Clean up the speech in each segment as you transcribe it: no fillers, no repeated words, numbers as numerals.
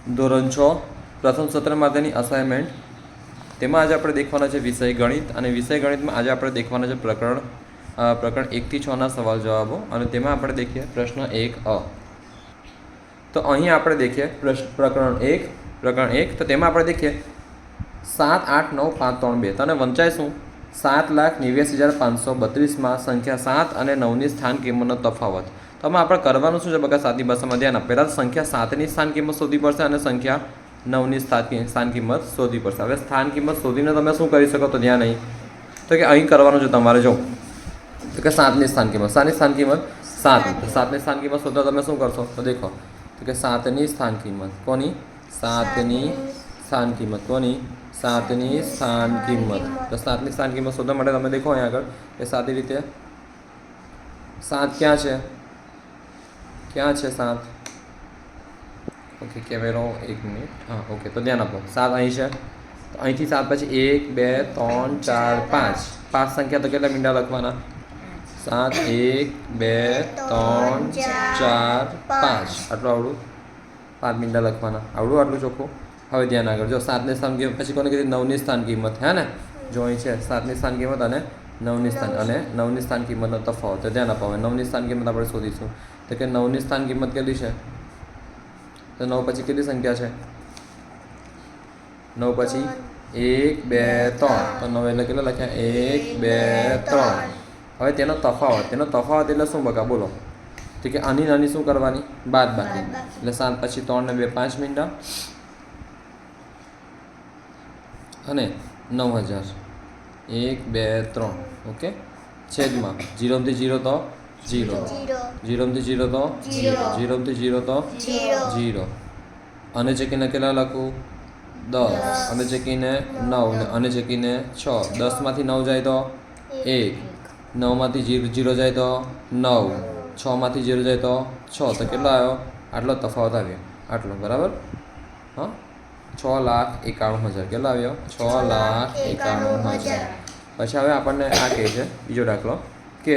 ધોરણ 6 પ્રથમ સત્ર માટેની અસાઇનમેન્ટ. તેમાં આજે આપણે દેખવાના છે વિષય ગણિત, અને વિષય ગણિતમાં આજે આપણે દેખવાના છે પ્રકરણ 1 થી 6 સવાલ જવાબો. અને તેમાં આપણે દેખીએ પ્રશ્ન 1 અ. તો અહીં આપણે દેખીએ પ્રકરણ 1 તો તેમાં આપણે દેખીએ 7, 8, 9, 5, 3, 2. તને વંચાય શું? 7,89,532માં સંખ્યા 7 અને 9ની સ્થાન કિંમતનો તફાવત. તો આમાં આપણે કરવાનું શું છે બકા? સાદી ભાષામાં ધ્યાન આપ. પહેલાં સંખ્યા 7ની સ્થાન કિંમત શોધવી પડશે અને સંખ્યા 9ની સ્થાન કિંમત શોધવી પડશે. હવે સ્થાન કિંમત શોધીને તમે શું કરી શકો? તો ધ્યાન અહીં તો કે અહીં કરવાનું છે તમારે. જો તો કે 7ની સ્થાન કિંમત, 7ની સ્થાન કિંમત 7. તો 7ની સ્થાન કિંમત શોધવા તમે શું કરશો? તો દેખો તો કે 7ની સ્થાન કિંમત કોની? 7ની સ્થાન કિંમત કોની? 7ની સ્થાન કિંમત. તો 7ની સ્થાન કિંમત શોધવા માટે તમે દેખો અહીં આગળ એ સાદી રીતે 7 ક્યાં છે? ક્યાં છે 7? ઓકે, કેમેરો 1 મિનિટ. હા, ઓકે, તો ધ્યાન આપો. 7 અહીં છે. તો અહીંથી 7 પછી 1, 2, 3, 4, 5. 5 સંખ્યા તો કેટલા મીંડા લખવાના? 7, 1, 2, 3, 4, 5. આવડું 5 મીંડા લખવાના. આટલું ચોખ્ખું. હવે ધ્યાન આગળ જો 7ની સ્થાન કિંમત પછી કોને કીધી? 9ની સ્થાન કિંમત. હે ને? જો અહીં છે 7ની સ્થાન કિંમત અને 9ની સ્થાન કિંમતનો તફાવત. તો ધ્યાન આપો. હવે 9ની સ્થાન કિંમત આપણે શોધીશું. તો કે 9ની સ્થાન કિંમત કેટલી છે? તો 9 પછી કેટલી સંખ્યા છે? 9 પછી 1, 2, 3. તો 9 એટલે કેટલા લખ્યા? 1, 2, 3. હવે તેનો તફાવત એટલે શું બકા? બોલો. તો કે આની નાની શું કરવાની? બાદબાકી. એટલે 7 પછી 3 ને 2 5 મીંડા અને 9,000. 1, 2, 3. ઓકે, છેદમાં 0 થી 0 તો 0, 0 થી 0 તો 0, 0 થી 0 તો 0. અને ચેકીને કેટલા લખું? 10. અને ચેકીને 9 અને ચેકીને 6. 10માંથી 9 જાય તો 1, 9માંથી 0 જાય તો 9, 6માંથી 0 જાય તો 6. તો કેટલો આવ્યો? આટલો તફાવત આવ્યો. આટલો બરાબર. હા, 6,91,000. કેટલો આવ્યો? 6,91,000. પછી હવે આપણને આ કહે છે બીજો દાખલો કે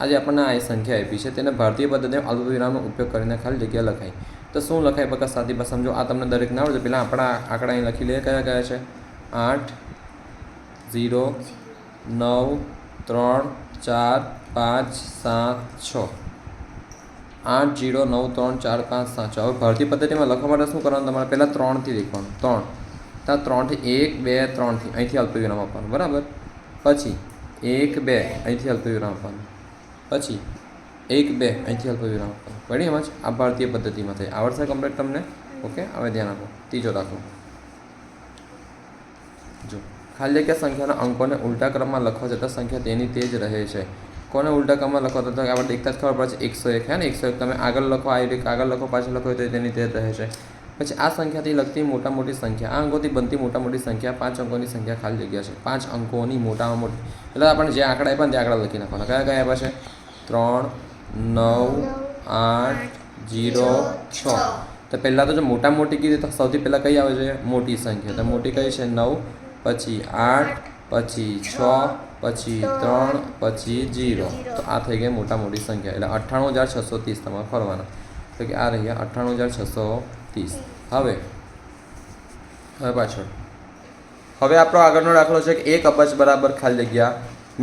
આજે આપણને આ સંખ્યા આપી છે, તેને ભારતીય પદ્ધતિમાં અલ્પવિરામનો ઉપયોગ કરીને ખાલી જગ્યા લખાય. તો શું લખાય બકા? સાદી ભાષા સમજો. આ તમને દરેક ના આવડે. પહેલાં આપણા આંકડા અહીં લખી લઈએ. કયા કયા છે? 8, 0, 9, 3, 4, 5, 7, 6. 8, 0, 9, 3, 4, 5, 7, 6. હવે ભારતીય પદ્ધતિમાં લખવા માટે શું કરવાનું? તમારે પહેલાં 3થી લખવાનું. 3 ત્યાં 3થી 1, 2, 3થી અહીંથી અલ્પવિરામ આપવાનું. બરાબર. પછી 1, 2 અહીંથી અલ્પવિરામ આપવાનું. પછી 1, 2 અહીંથી અલ્પવિરામ આપવાનું. બરાબર. એમ જ આ ભારતીય પદ્ધતિમાં થાય. આવડશે કમ્પ્લીટ તમને? ઓકે, હવે ધ્યાન આપો. ત્રીજો દાખલો જો. ખાલી જગ્યા સંખ્યાના અંકોને ઉલટા ક્રમમાં લખવા જતાં સંખ્યા તેની તે જ રહે છે. કોને ઉલટા ક્રમમાં લખો? તો આપણે દેખતા જ ખબર પડે છે 101. હે ને? 101 તમે આગળ લખો, આગળ લખો, પાછળ લખો તો તેની તે જ રહે છે. પછી આ સંખ્યાથી લગતી મોટી સંખ્યા, આ અંકોથી બનતી મોટી સંખ્યા 5 અંકોની સંખ્યા ખાલી જગ્યા છે. 5 અંકોની મોટામાં મોટી. એટલે આપણે જે આંકડા આપ્યા ને તે આંકડા લખી નાખવાના. કયા આપ્યા છે? 3, 9, 8, 0, 6. તો પહેલાં તો જો મોટી કીધી તો સૌથી પહેલાં કઈ આવે છે? મોટી સંખ્યા. તો મોટી કઈ છે? 9, પછી 8, પછી 6, પછી 3, પછી 0. તો આ થઈ ગઈ મોટી સંખ્યા. એટલે 98,630 તમારે ફરવાના. તો કે આ રહ્યા 98,630. હવે પાછળ હવે આપણો આગળનો દાખલો છે કે 1 અબજ બરાબર ખાલી જગ્યા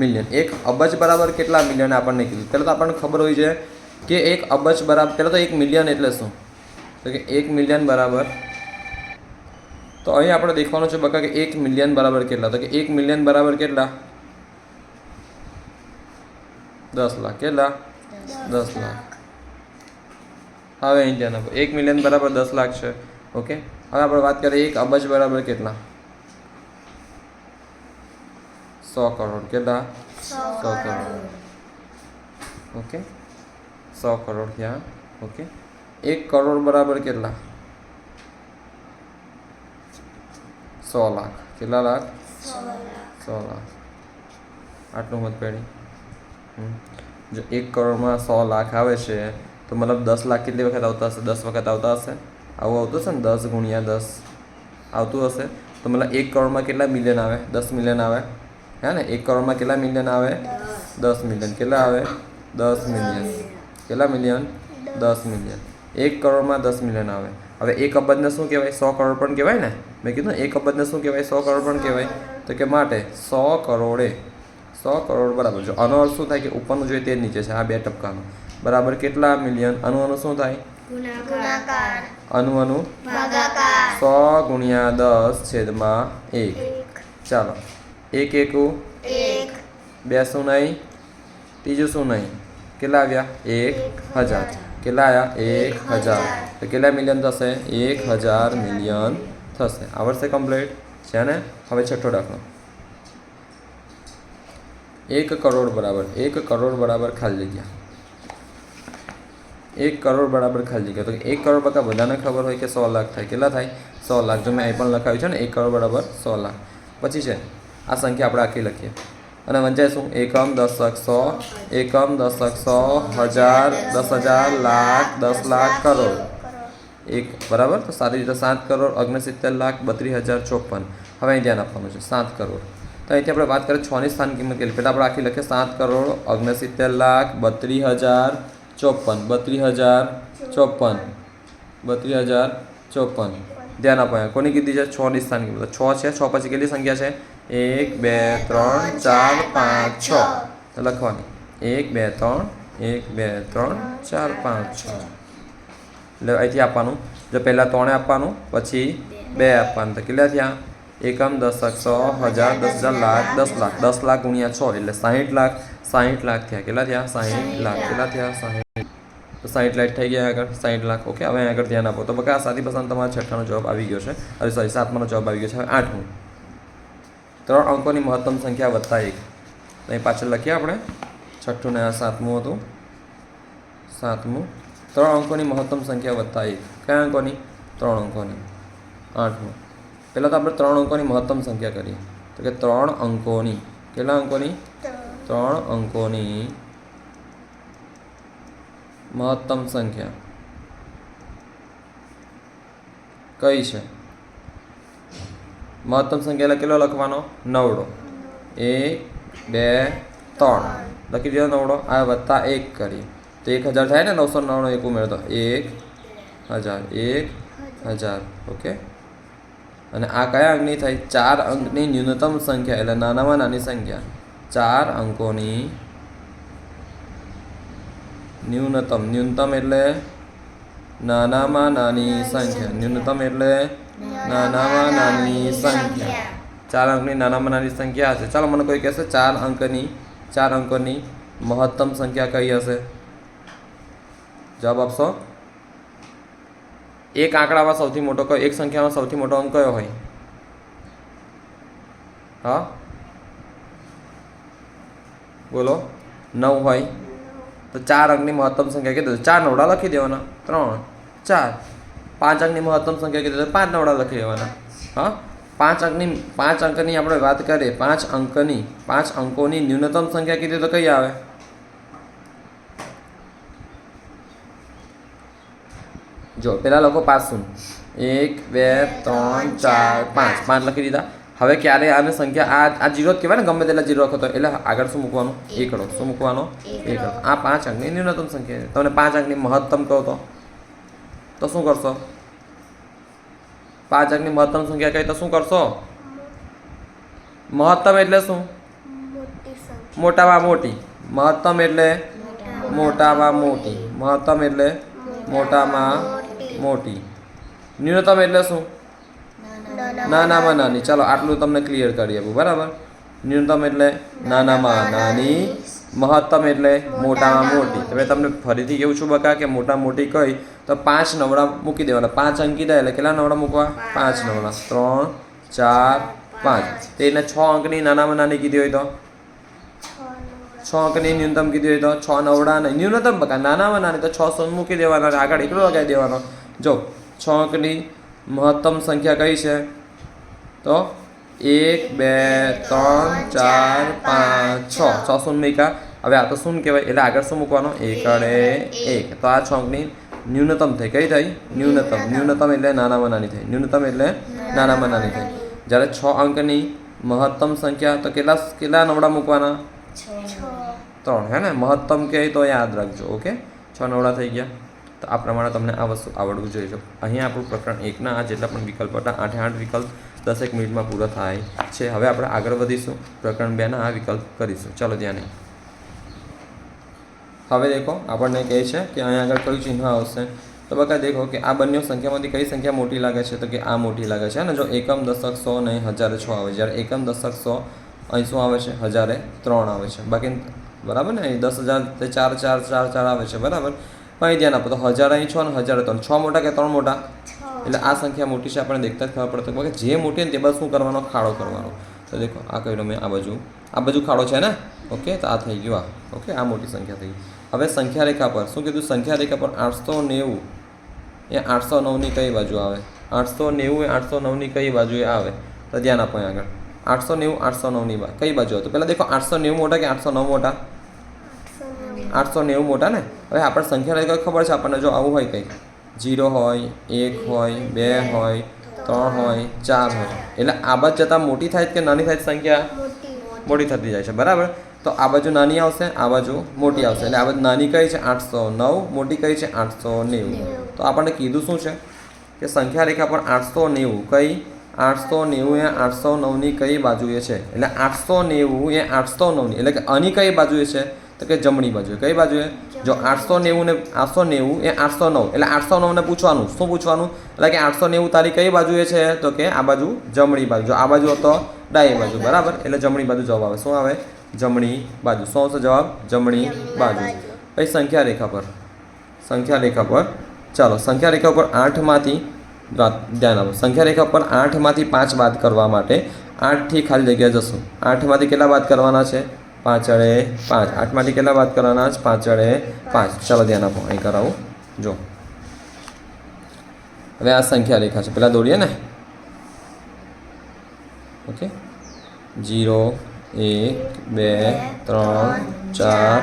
મિલિયન. 1 અબજ બરાબર કેટલા મિલિયન આપણને કીધું. પહેલાં તો આપણને ખબર હોય છે કે 1 અબજ બરાબર, પહેલાં તો 1 મિલિયન એટલે શું? તો કે 1 મિલિયન બરાબર, તો અહીં આપણે દેખવાનું છે બકા કે 1 મિલિયન બરાબર કેટલા. તો કે 1 મિલિયન બરાબર કેટલા? 10 લાખ. કેટલા? 10 લાખ. હવે અહીં ધ્યાન આપો. 1 મિલિયન બરાબર 10 લાખ છે. ઓકે, હવે આપણે વાત કરીએ 1 અબજ બરાબર કેટલા? 100 કરોડ. કેટલા? 100 કરોડ. ઓકે, 100 કરોડ થયા. ઓકે, 1 કરોડ બરાબર કેટલા? 100 લાખ. કેટલા લાખ? 100 લાખ. આટલું મત પેડી. જો 1 કરોડમાં 100 લાખ આવે છે તો મતલબ 10 લાખ કેટલી વખત આવતા હશે? 10 વખત આવતા હશે. આવું આવતું હશે ને? 10 ગુણ્યા 10 આવતું હશે. તો મતલબ 1 કરોડમાં કેટલા મિલિયન આવે? 10 મિલિયન આવે. હે ને? 1 કરોડમાં કેટલા મિલિયન આવે? 10 મિલિયન. કેટલા આવે? 10 મિલિયન. કેટલા મિલિયન? 10 મિલિયન. 1 કરોડમાં 10 મિલિયન આવે. હવે 1 અબજને શું કહેવાય? 100 કરોડ પણ કહેવાય ને. મેં કીધું 1 અબજને શું કહેવાય? 100 કરોડ પણ કહેવાય. તો કે માટે 100 કરોડે 100 કરોડ બરાબર. જો આનો અર્થ શું થાય કે ઉપરનું જોઈએ તે નીચે છે, આ 2 ટપકાનું બરાબર કેટલા મિલિયન? આનું શું થાય? ગુણાકાર. આનું ભાગાકાર. 100 ગુણ્યા 10/1. ચાલો 1 એકુ 1. 2 શું નહીં, ત્રીજું શું નહીં, કેટલા આવ્યા? 1000. કેટલા આવ્યા? 1000. તો કેટલા મિલિયન થશે? 1000 મિલિયન થશે. આવડશે કમ્પ્લીટ છે ને? હવે છઠ્ઠો દાખલો. 1 કરોડ બરાબર 1 કરોડ બરાબર ખાલી જગ્યા. 1 કરોડ બરાબર ખાલી જગ્યા. તો 1 કરોડ બકા બધાને ખબર હોય કે 100 લાખ થાય. કેટલા થાય? 100 લાખ. જો મેં અહીં પણ લખાવ્યું છે ને 1 કરોડ બરાબર 100 લાખ. પછી છે આ સંખ્યા આપણે આખી લખીએ અને વંચાય શું? એકમ, દશક, 100, એકમ, દશક, 100, હજાર, 10,000, લાખ, 10 લાખ, કરોડ. એક બરાબર. તો સારી રીતે 7 કરોડ 69 લાખ 32,054. હવે અહીં ધ્યાન આપવાનું છે 7 કરોડ. તો અહીંથી આપણે વાત કરીએ 6 ની સ્થાન કિંમત કેટલી? પહેલાં આપણે આખી લખીએ 7 કરોડ 69 લાખ 32,054. 32,054. 32,054. ધ્યાન આપો. કોની કીધી છે? 6 ની સ્થાન કિંમત. 6 છે. 6 પછી કેટલી સંખ્યા છે? 1 2 3 4 5 6. તો લખવાની 1 2 3 1 2 3 4 5 6. એટલે અહીંથી આપવાનું. જો પહેલાં 3 આપવાનું, પછી 2 આપવાનું. તો કેટલા થયા? એકમ, દશક, 100, હજાર, 10,000, લાખ, 10 લાખ. 10 લાખ ગુણ્યા 6 એટલે 60 લાખ. 60 લાખ થયા. કેટલા થયા? 60 લાખ. કેટલા થયા? 60. તો 60 લાખ થઈ ગયા આગળ. 60 લાખ. ઓકે. હવે આગળ ધ્યાન આપો. તો બકા સાદી પસંદ તમારા છઠ્ઠાનો જવાબ આવી ગયો છે. અરે સોરી, 7માનો જવાબ આવી ગયો છે. હવે 8મું. 3 અંકોની મહત્તમ સંખ્યા વત્તા 1. અહીં પાછળ લખીએ આપણે. છઠ્ઠું ને આ 7મું હતું. 7મું. 3 અંકોની મહત્તમ સંખ્યા વત્તા 1. કયા અંકોની? 3 અંકોની. 8મું. પહેલાં તો આપણે 3 અંકોની મહત્તમ સંખ્યા કરીએ. તો કે 3 અંકોની. કેટલા અંકોની? 3 અંકોની મહત્તમ સંખ્યા કઈ છે? મહત્તમ સંખ્યા એટલે કેટલો લખવાનો? 9. 1 2 3 લખી દીધો 9. આ વત્તા 1 કરીએ તો 1000 થાય ને. 999 એક ઉમેરો તો 1000. 1000. ઓકે. અને આ કયા અંકની થાય? 4 અંકની ન્યૂનતમ સંખ્યા એટલે નાનામાં નાની સંખ્યા. 4 અંકોની ન્યૂનતમ એટલે નાનામાં નાની સંખ્યા. ન્યૂનતમ એટલે નાનામાં નાની સંખ્યા. 4 અંકની નાનામાં નાની સંખ્યા હશે. ચાલો મને કોઈ કહેશે 4 અંકોની મહત્તમ સંખ્યા કઈ હશે? જવાબ આપશો. એક આંકડામાં સૌથી મોટો કયો? એક સંખ્યામાં સૌથી મોટો અંક કયો હોય? હા બોલો. 9 હોય. તો 4 અંકની મહત્તમ સંખ્યા કીધું 4 નવડા લખી દેવાના. 3 4. 5 અંકની મહત્તમ સંખ્યા કીધું 5 નવડા લખી દેવાના. હા 5 અંકની આપણે વાત કરીએ. 5 અંકોની ન્યૂનતમ સંખ્યા કીધી તો કઈ આવે? જો પહેલાં લખો 5 શૂન્ય. 1 2 3 4 5. 5 લખી દીધા. હવે ક્યારે આને સંખ્યા આ 0 જ કહેવાય ને. ગમે તેટલા 0 લખો તો એટલે આગળ શું મૂકવાનું? 1 કરો. શું મૂકવાનો? 1 કરો. આ 5 અંકની ન્યૂનતમ સંખ્યા. તમને 5 અંકની મહત્તમ કહો તો શું કરશો? 5 અંકની મહત્તમ સંખ્યા કહી તો શું કરશો? મહત્તમ એટલે શું? મોટામાં મોટી. મહત્તમ એટલે મોટામાં મોટી. મહત્તમ એટલે મોટામાં મોટી. ન્યૂનતમ એટલે શું? નાનામાં નાની. ચાલો આટલું તમને ક્લિયર કરી આપું. બરાબર. ન્યૂનતમ એટલે નાનામાં નાની. મહત્તમ એટલે મોટામાં મોટી. તો મેં તમને ફરીથી કેવું છું બકા કે મોટા મોટી કહી તો 5 નવડા મૂકી દેવાના. 5 અંકી થાય એટલે કેટલા નવડા મૂકવા? 5 નવડા. 3 4 5. તો એને 6 અંકની નાનામાં નાની કીધી હોય તો 6 અંકની ન્યૂનતમ કીધી હોય તો 6 નવડા નહીં. ન્યૂનતમ બકા નાનામાં નાની તો 6 મૂકી દેવાના. આગળ એકલો લગાવી દેવાનો. જો 6 અંકની મહત્તમ સંખ્યા કઈ છે? તો 1 2 3 4 5 6. 6 શૂન્ય મૂક્યા. હવે આ તો શૂન્ય કહેવાય એટલે આગળ શું મૂકવાનો? 1 તો આ 6 અંકની ન્યૂનતમ થઈ. કઈ થઈ? ન્યૂનતમ એટલે નાનામાં નાની થઈ. ન્યૂનતમ એટલે નાનામાં નાની થઈ. જ્યારે 6 અંકની મહત્તમ સંખ્યા તો કેટલા નવડા મૂકવાના? 3. હે ને. મહત્તમ કહે તો યાદ રાખજો. ઓકે. 6 નવડા થઈ ગયા. તો આ પ્રમાણે તમને આ વસ્તુ આવડવું જોઈએ. જો અહીંયા આપણું પ્રકરણ 1ના આ જેટલા પણ વિકલ્પ હતા 8 વિકલ્પ 10 મિનિટમાં પૂરા થાય છે. હવે આપણે આગળ વધીશું, પ્રકરણ 2ના આ વિકલ્પ કરીશું. ચાલો ધ્યાન. હવે દેખો આપણને કહે છે કે અહીંયા આગળ કયું ચિહ્ન આવશે. તો બકા દેખો કે આ બંને સંખ્યામાંથી કઈ સંખ્યા મોટી લાગે છે, તો કે આ મોટી લાગે છે ને. જો એકમ દશક 100 નહીં 1006 આવે, જ્યારે એકમ દશક 100 અહીં શું આવે છે 1003 આવે છે. બાકી બરાબર ને, અહીં 10,000 તે 4 4 4 4 આવે છે બરાબર. પણ અહીં ધ્યાન આપો તો 1000 અહીં 6 અને 1003, 6 મોટા કે 3 મોટા, એટલે આ સંખ્યા મોટી છે આપણને દેખતા જ ખબર પડતો કે જે મોટી ને તે બાજુ શું કરવાનો, ખાડો કરવાનો. તો દેખો આ કહ્યું મેં, આ બાજુ ખાડો છે ને. ઓકે, તો આ થઈ ગયું આ. ઓકે, આ મોટી સંખ્યા થઈ. હવે સંખ્યા રેખા પર શું કીધું, સંખ્યા રેખા પર 890 એ 809ની કઈ બાજુ આવે, 890 એ 809ની કઈ બાજુએ આવે. તો ધ્યાન આપો અહીં આગળ 890 809ની કઈ બાજુ આવે. તો પહેલાં દેખો 890 મોટા કે 809 મોટા, 890 મોટા ને. હવે આપણે સંખ્યા રેખા ખબર છે આપણને, જો આવું હોય કંઈક 0 હોય 1 હોય 2 હોય 3 હોય 4 હોય, એટલે આ બાજુ જતાં મોટી થાય કે નાની થાય સંખ્યા, મોટી થતી જાય છે બરાબર. તો આ બાજુ નાની આવશે, આ બાજુ મોટી આવશે. એટલે આ બાજુ નાની કઈ છે 809, મોટી કઈ છે 890. તો આપણને કીધું શું છે કે સંખ્યા રેખા પર 890 કઈ 890 એ 809ની કઈ બાજુએ છે. એટલે 890 એ 809ની, એટલે કે આની કઈ બાજુએ છે, તો કે જમણી બાજુએ. કઈ બાજુએ, જો 890 ને 890 એ 809, એટલે 809 ને પૂછવાનું, શું પૂછવાનું, એટલે કે 890 તારી કઈ બાજુએ છે, તો કે આ બાજુ જમણી બાજુ. જો આ બાજુ હતો ડાબી બાજુ બરાબર, એટલે જમણી બાજુ જવાબ આવે. શું આવે, જમણી બાજુ. શું આવશે જવાબ, જમણી બાજુ. પછી સંખ્યા રેખા પર, સંખ્યા રેખા પર ચાલો સંખ્યા રેખા પર 8માંથી ધ્યાન આપો. સંખ્યા રેખા પર 8માંથી 5 બાદ કરવા માટે 8થી ખાલી જગ્યા જશું. 8માંથી કેટલા બાદ કરવાના છે, 5 વડે 5. 8માંથી કેટલા બાદ કરવાના છે, 5 વડે 5. ચાલો ધ્યાન આપો, અહીં કરાવું. જો હવે આ સંખ્યા રેખા છે, પહેલાં દોરીએ ને. ઓકે, 0 1 2 3 4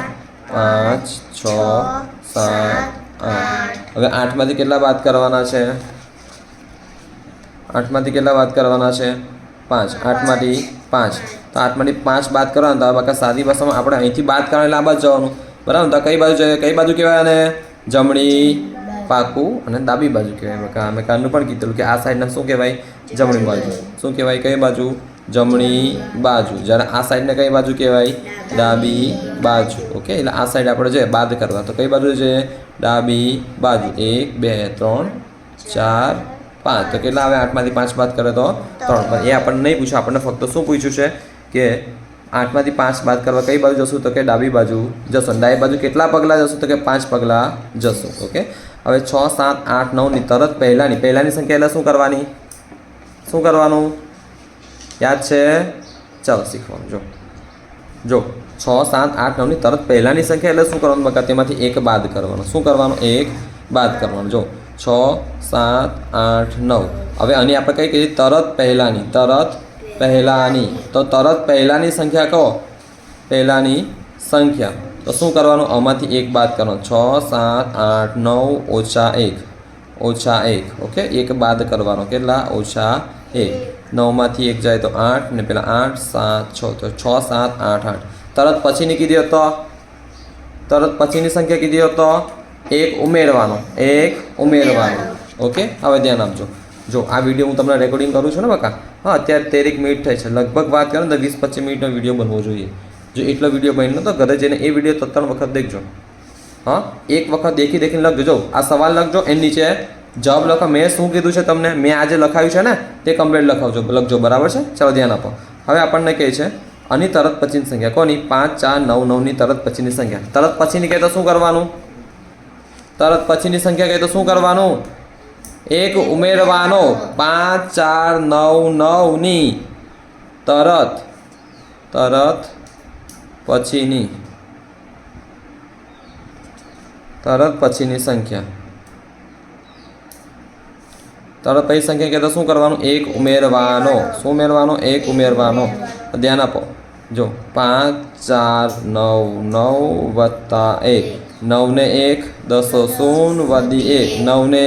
5 6 7 8. હવે 8માંથી કેટલા બાદ કરવાના છે, 8માંથી કેટલા બાદ કરવાના છે, 5. 8માંથી 5. તો 8માંથી 5 બાદ કરવાના. તો બાકા સાદી ભાષામાં આપણે અહીંથી બાદ કરવાના એટલે આ બાજુ જવાનું બરાબર. તો કઈ બાજુ જોઈએ, કઈ બાજુ કહેવાય, અને જમણી પાકું અને ડાબી બાજુ કહેવાય. બકા અમે કાલનું પણ કીધું કે આ સાઈડના શું કહેવાય, જમણી બાજુ. શું કહેવાય, કઈ બાજુ, જમણી બાજુ. જ્યારે આ સાઈડને કઈ બાજુ કહેવાય, ડાબી બાજુ. ઓકે, એટલે આ સાઈડ આપણે જોઈએ બાદ કરવા, તો કઈ બાજુ છે, ડાબી બાજુ. 1 2 3 4 5. તો કેટલા આવે, 8માંથી 5 બાદ કરે તો 3. એ આપણને નહીં પૂછ્યું, આપણને ફક્ત શું પૂછ્યું છે કે 8માંથી 5 બાદ કરવા કઈ બાજુ જશું, તો કે ડાબી બાજુ જશું. ડાબી બાજુ કેટલા પગલાં જશું, તો કે 5 પગલાં જશું. ઓકે, હવે 6 7 8 9ની તરત પહેલાની સંખ્યા એટલે શું કરવાની, શું કરવાનું યાદ છે, ચાલો શીખવાનું. જો 6 7 8 9ની તરત પહેલાંની સંખ્યા એટલે શું કરવાનું બકા, તેમાંથી 1 બાદ કરવાનો. શું કરવાનું, 1 બાદ કરવાનું. જો 6 7 8 9. હવે આની આપણે કઈ કીધી, તરત પહેલાંની, તરત પહેલાંની. તો તરત પહેલાંની સંખ્યા કહો, પહેલાંની સંખ્યા. તો શું કરવાનું, આમાંથી 1 બાદ કરવાનું. 6 7 8 9 ઓછા 1. ઓકે, 1 બાદ કરવાનો. કેટલા, ઓછા 1. 9માંથી 1 જાય તો 8 ને પેલા 8 7 6. તો 6 7 8 8. તરત પછીની કીધી હતો, તરત પછીની સંખ્યા કીધી હતો 1 ઉમેરવાનો, 1 ઉમેરવાનો. ઓકે, હવે ધ્યાન આપજો. જો આ વિડીયો હું તમને રેકોર્ડિંગ કરું છું ને બકા, હા અત્યારે 13 મિનિટ થઈ છે. લગભગ વાત કરો ને તો 20-25 મિનિટનો વિડીયો બનવો જોઈએ. જો એટલો વિડીયો બન્યો તો ઘરે જઈને એ વિડીયો 3 વખત દેખજો. હા, એક વખત દેખીને લખજો. જો આ સવાલ લખજો, એની નીચે જવાબ લખો. મેં શું કીધું છે તમને, મેં આજે લખાયું છે ને તે કમ્પ્લીટ લખજો બરાબર છે. ચાલો ધ્યાન આપો. હવે આપણને કહે છે આની તરત પછીની સંખ્યા કોની, 5 4 9 9ની તરત પછીની સંખ્યા. તરત પછીની કહે તો શું કરવાનું, તરત પછીની સંખ્યા કહે તો શું કરવાનું, 1 ઉમેરવાનો. 5 4 9 9ની તરત પછીની સંખ્યા. તરત પછી સંખ્યા કહેતા શું કરવાનું, 1 ઉમેરવાનો. શું ઉમેરવાનો, 1 ઉમેરવાનો. ધ્યાન આપો. જો 5 4 9 9 વત્તા 1. 9 ને 1 10 0 વધી 1. 9 ને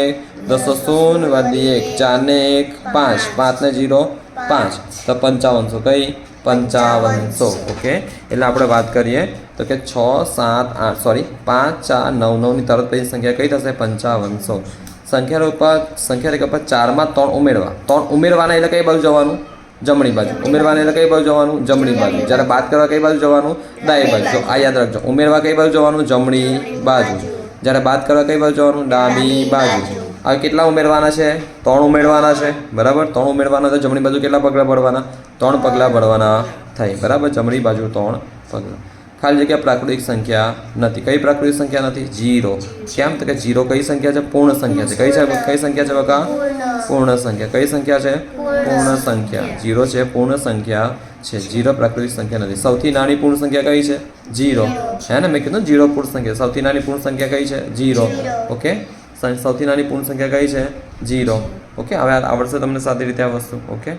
10 0 વધી 1. 4 ને 1 5. 5 ને 0 5. તો 5500 કઈ 5500. ઓકે, એટલે આપણે વાત કરીએ તો કે 6 7 8 સોરી 5 4 9 9 ની તરત પછી સંખ્યા કઈ થશે 5500. સંખ્યા ઉપર સંખ્યા રેખા પર 4માં 3 ઉમેરવા. 3 ઉમેરવાના એટલે કઈ બાજુ જવાનું? જમણી બાજુ. ઉમેરવાના એટલે કઈ બાજુ જવાનું? જમણી બાજુ. જ્યારે બાદ કરવા કઈ બાજુ જવાનું? ડાબી બાજુ. આ યાદ રાખજો. ઉમેરવા કઈ બાજુ જવાનું? જમણી બાજુ. જ્યારે બાદ કરવા કઈ બાજુ જવાનું? ડાબી બાજુ. હવે કેટલા ઉમેરવાના છે? 3 ઉમેરવાના છે, બરાબર. 3 ઉમેરવાના તો જમણી બાજુ કેટલા પગલાં ભરવાના? 3 પગલાં ભરવાના થાય, બરાબર. જમણી બાજુ 3 પગલાં. ખાલી જગ્યા પ્રાકૃતિક સંખ્યા નથી. કઈ પ્રાકૃતિક સંખ્યા નથી? 0. કેમ? તો કે 0 કઈ સંખ્યા છે? પૂર્ણ સંખ્યા છે. કઈ સંખ્યા છે બકા? પૂર્ણ સંખ્યા. કઈ સંખ્યા છે? પૂર્ણ સંખ્યા. 0 છે પૂર્ણ સંખ્યા છે. 0 પ્રાકૃતિક સંખ્યા નથી. સૌથી નાની પૂર્ણ સંખ્યા કઈ છે? 0. હે ને, મેં કીધું 0 પૂર્ણ સંખ્યા. સૌથી નાની પૂર્ણ સંખ્યા કઈ છે? 0. ઓકે, સૌથી નાની પૂર્ણ સંખ્યા કઈ છે? 0. ઓકે, હવે આવડશે તમને સાદી રીતે આ વસ્તુ. ઓકે,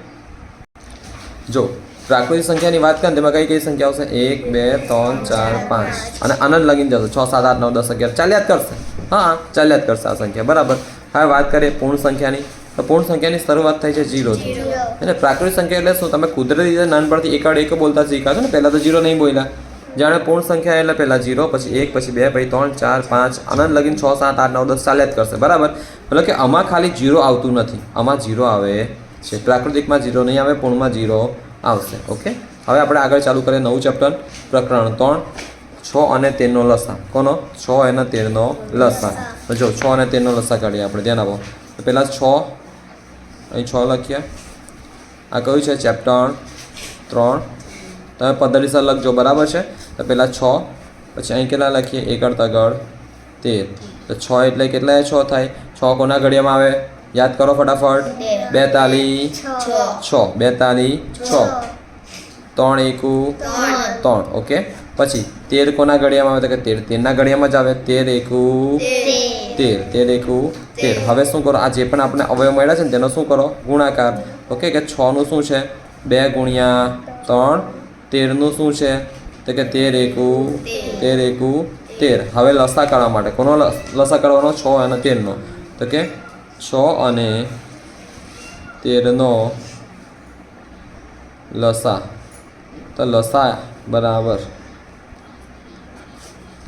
જો પ્રાકૃતિક સંખ્યાની વાત કરીએ તેમાં કઈ સંખ્યા આવશે? 1 2 3 4 5 અને આનંદ લગીને જશો 6 7 8 9 10 11 ચાલ્યા જ કરશે. હા, ચાલ્યા જ કરશે આ સંખ્યા, બરાબર. હવે વાત કરીએ પૂર્ણ સંખ્યાની. તો પૂર્ણ સંખ્યાની શરૂઆત થાય છે 0 થી. એટલે પ્રાકૃતિક સંખ્યા એટલે શું? તમે કુદરતી રીતે નાનપણથી એક બોલતા શીખ્યા છો ને. પહેલાં તો 0 નહીં બોલ્યા. જાણે પૂર્ણ સંખ્યા એટલે પહેલાં 0, પછી 1, પછી 2, પછી 3 4 5 આનંદ લગીને 6 7 8 9 10 ચાલ્યા જ કરશે, બરાબર. એટલે કે આમાં ખાલી 0 આવતું નથી, આમાં 0 આવે છે. પ્રાકૃતિકમાં 0 નહીં આવે, પૂર્ણમાં 0 આવશે. ઓકે, હવે આપણે આગળ ચાલુ કરીએ નવું ચેપ્ટર, પ્રકરણ 3, 6 અને 13નો લસા. કોનો? 6 અને 13નો લસા. તો જો 6 અને 13નો લસા કાઢીએ આપણે, ધ્યાન આપો. તો પહેલાં 6, અહીં 6 લખીએ. આ કયું છે? ચેપ્ટર 3. તમે પદ્ધતિસર લખજો, બરાબર છે. તો પહેલાં 6, પછી અહીં કેટલા લખીએ? 1 તગડ 13. તો 6 એટલે કેટલા 6 થાય? 6 કોના ઘડિયામાં આવે? યાદ કરો ફટાફટ. 42 6, 42 6, 3 1 3. ઓકે, પછી 13 કોના ઘડિયામાં આવે? તો કે 13ના ઘડિયામાં જ આવે. 13 1 13 13. હવે શું કરો? આ જે પણ આપણે અવયવ મળ્યા છે ને તેનો શું કરો? ગુણાકાર. ઓકે, કે 6નું શું છે? 2 ગુણ્યા 3. 13નું શું છે? તો કે 13 1 13. હવે લસા કરવા માટે કોનો લસા કરવાનો? 6 અને 13નો. તો કે 6 અને 13નો લસા. તો લસા બરાબર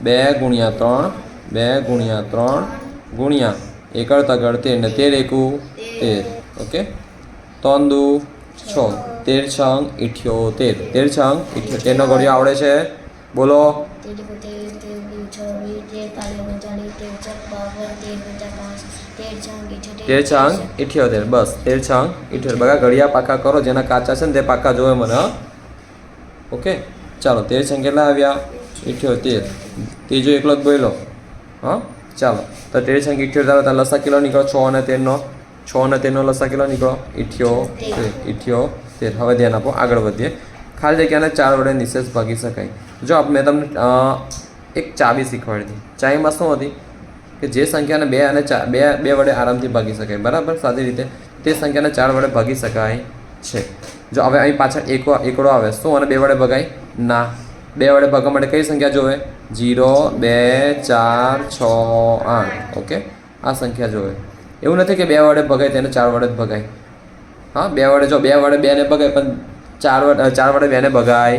2 ગુણ્યા 3 2 ગુણ્યા 3 ગુણ્યા 1 તગડ 13 ને 13 1 13. ઓકે, 3 2 6, 13 6 78. 13 6 78 નો ઘડિયો આવડે છે? બોલો. 13 6 78. બસ 13 6 78. બગા ઘડિયા પાકા કરો, જેના કાચા છે ને તે પાકા જોવે મને. ઓકે, ચાલો 13 6 કેટલા આવ્યા? 78. ત્રીજો એકલો જ બોલો. હા, ચાલો. તો 13 6 78 લસા કિલો નીકળો? 6 અને 13નો. 6 અને 13નો લસા કિલો નીકળો? 78. હવે ધ્યાન આપો, આગળ વધીએ. ખાલી જગ્યાને 4 વડે નિશેષ ભાગી શકાય. જો મેં તમને એક ચાવી શીખવાડી હતી. ચાવીમાં શું હતી? કે જે સંખ્યાને 2 અને 4 બે વડે આરામથી ભાગી શકાય, બરાબર, સાદી રીતે. તે સંખ્યાને 4 વડે ભાગી શકાય છે. જો હવે અહીં પાછળ એકડો આવે, શું અને 2 વડે ભગાય? ના. 2 વડે ભાગવા માટે કઈ સંખ્યા જોવે? 0 2 4 6 8. ઓકે, આ સંખ્યા જોવે. એવું નથી કે 2 વડે ભગાય તેને 4 વડે જ ભગાય. હા, 2 વડે, જો 2 વડે 2ને ભગાય પણ 4 વડે 2ને ભગાય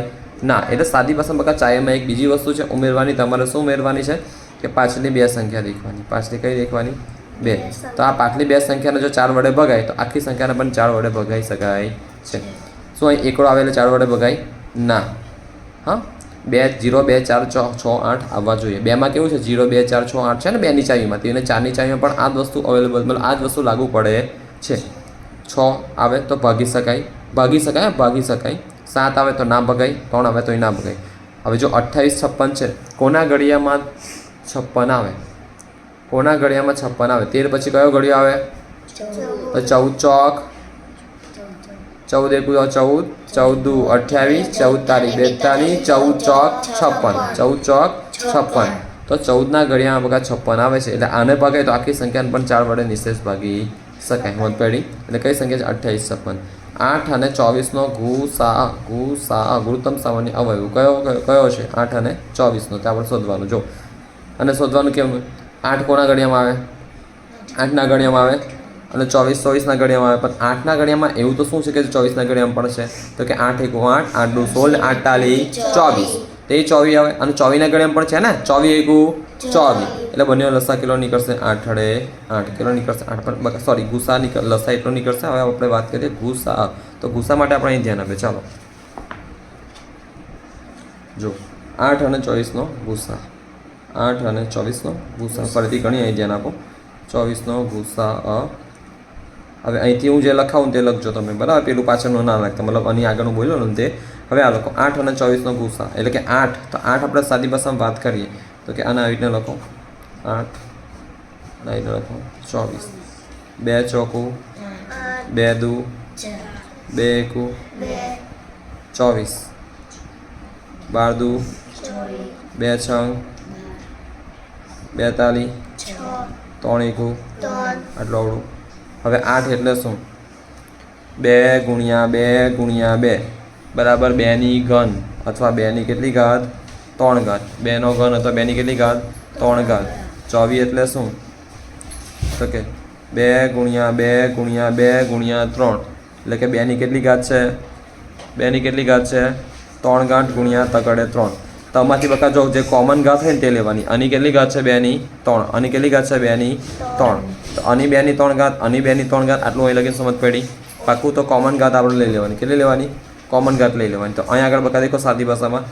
ના. એટલે સાદી ભાષામાં બકા ચાયમાં એક બીજી વસ્તુ છે ઉમેરવાની. તમારે શું ઉમેરવાની છે? કે પાછળની 2 સંખ્યા દેખવાની. પાછલી કઈ દેખવાની? 2. તો આ પાછલી 2 સંખ્યાને જો 4 વડે ભગાય તો આખી સંખ્યાને પણ 4 વડે ભગાઈ શકાય છે. શું અહીં એકડો આવે એટલે 4 વડે ભગાય? ના. હા, 2 0 2 4 6 8 આવવા જોઈએ. 2માં કેવું છે? 0 2 4 6 8 છે ને 2ની ચાવીમાં. તો એને 4ની ચાવીમાં પણ આ જ વસ્તુ અવેલેબલ, મતલબ આ જ વસ્તુ લાગુ પડે છે. 6 આવે તો ભાગી શકાય. 7 આવે તો ના ભગાય. 3 આવે તો ના ભગાય. હવે જો 28 56 છે, કોના ઘડિયામાં 56 આવે? કોના ઘડિયામાં 56 આવે? 13 પછી કયો ઘડિયો આવે? તો 14 ચોક 14 1 14 14 28 14 તારીખ 42 14 ચોક 56. 14 ચોક 56. તો 14ના ઘડિયામાં બગા 56 આવે છે. એટલે આને ભાગાય તો આખી સંખ્યાને પણ 4 વડે નિશેષ ભાગી શકાય. મત પેઢી એટલે કઈ સંખ્યા છે? 28 56. 8 અને 24નો ગુસાઅ ગુરુત્તમ સામાન્ય અવયવ કયો છે? 8 અને 24નો. તે આપણે શોધવાનું. જો અને શોધવાનું કેમ? 8 કોના ઘડિયામાં આવે? 8ના ઘડિયામાં આવે. અને 24 24ના ઘડિયામાં આવે, પણ 8ના ઘડિયામાં એવું તો શું છે કે 24ના ઘડિયામાં પણ છે? તો કે 8 1 8, 8 2 16, 8 તાલી 24, તે 24 આવે. અને 24ના ઘડિયામાં પણ છે ને, 24 1 24, એટલે બંને લસા કેટલો નીકળશે? 8 વડે 8 કેટલો નીકળશે? 8 પર સોરી ગુસા લસા એટલો નીકળશે. હવે આપણે વાત કરીએ ગુસા. તો ગુસા માટે આપણે અહીં ધ્યાન આપીએ. ચાલો જો 8 અને 24નો ગુસા, 8 અને 24નો ગુસા, ફરીથી ગણી અહીં ધ્યાન આપો. 24નો ગુસા. હવે અહીંથી હું જે લખાવું તે લખજો તમે, બરાબર? પેલું પાછળનું ના લખતા, મતલબ આની આગળનું બોલ્યો ને તે. હવે આ લખો 8 અને 24નો ગુસા, એટલે કે 8. તો 8 આપણે સાદી ભાષામાં વાત કરીએ તો કે આના આવી રીતના લખો 8, આવી રીતના લખો 24. 2 ચોકું 2 દુ 2 એકું 24, 12 દુ 2 છંગ 2 તાલી 3 એકું આટલું આવડું. હવે 8 એટલે શું? 2 ગુણ્યા 2 ગુણ્યા 2 બરાબર 2ની ઘન, અથવા 2ની કેટલી ઘાત? 3 ઘાત. 2નો ઘન અથવા 2ની કેટલી ઘાત? 3 ઘાત. 24 એટલે શું? તો કે 2 ગુણ્યા 2 ગુણ્યા 2 ગુણ્યા 3, એટલે કે 2ની કેટલી ઘાત છે? 2ની કેટલી ઘાત છે? 3 ઘાત ગુણ્યા તગડે 3. તો આમાંથી બકા જો જે કોમન ઘાત હોય ને તે લેવાની. આની કેટલી ઘાત છે? 2ની 3. આની કેટલી ઘાત છે? 2ની 3. તો આની 2ની 3 ઘાત, આની 2ની 3 ઘાત, આટલું અહીં લગીને સમજ પડી. પાકું. તો કોમન ઘાત આપણે લઈ લેવાની. કેટલી લેવાની? કોમન ઘાત લઈ લેવાની. તો અહીં આગળ બકા દેખો સાદી ભાષામાં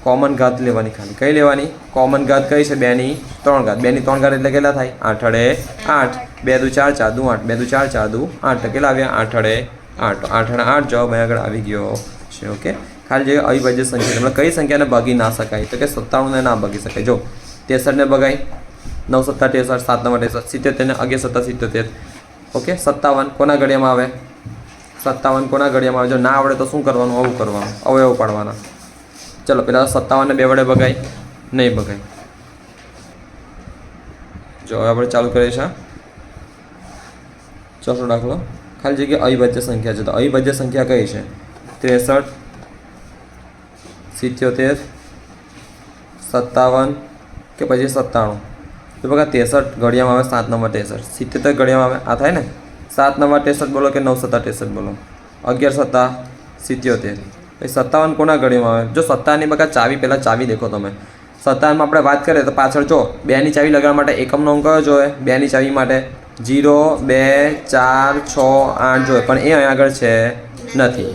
કોમન ઘાત લેવાની. ખાલી કઈ લેવાની? કોમન ઘાત કઈ છે? 2ની 3 ઘાત. 2ની 3 ઘાત એટલે કેટલા થાય? 8 વડે 8. 2 દુ 4, 4 દુ 8, 2 દુ 4, 4 દુ 8. તો કેટલા આવ્યા? 8 વડે 8. તો 8 અને 8 જવાબ અહીં આગળ આવી ગયો છે. ઓકે. ખાલી જે અવિભાજ્ય સંખ્યા, એટલે કઈ સંખ્યાને ભાગી ના શકાય? તો કે 97ને ના ભાગી શકાય. જો 63ને ભગાય, 9 સત્તા 63, 7 9 63, 77 ને 11 સત્તા 77. ઓકે. 57 કોના ઘડિયામાં આવે? 57 કોના ઘડિયામાં આવે? જો ના આવડે તો શું કરવાનું? આવું કરવાનું, અવયવ પાડવાના. ચલો પેલા 57ને 2 વડે ભગાય? નહીં ભગાય. જો હવે આપણે ચાલુ કરીએ છીએ ચોથો દાખલો. ખાલી જગ્યાએ અવિભાજ્ય સંખ્યા છે. તો અવિભાજ્ય સંખ્યા કઈ છે? 63, 77, 57 કે પછી 97. તો બघा 63 ઘડિયામાં આવે 7 નંબર 63, 77 ઘડિયામાં આવે આ થાય ને 7 નંબર 63 બોલો કે 9 સત્તા 63 બોલો, 11 સત્તા 77. પછી 57 કોના ઘડિયામાં આવે? જો 57 ની બघा ચાવી, પહેલાં ચાવી દેખો તમે. 57 માં આપણે વાત કરીએ તો પાછળ જો 2 ની ચાવી લગાવવા માટે એકમનો અંક કયો જોઈએ? 2 ની ચાવી માટે 0, 2, 4, 6, 8 જોઈએ, પણ એ અહીં આગળ છે નથી.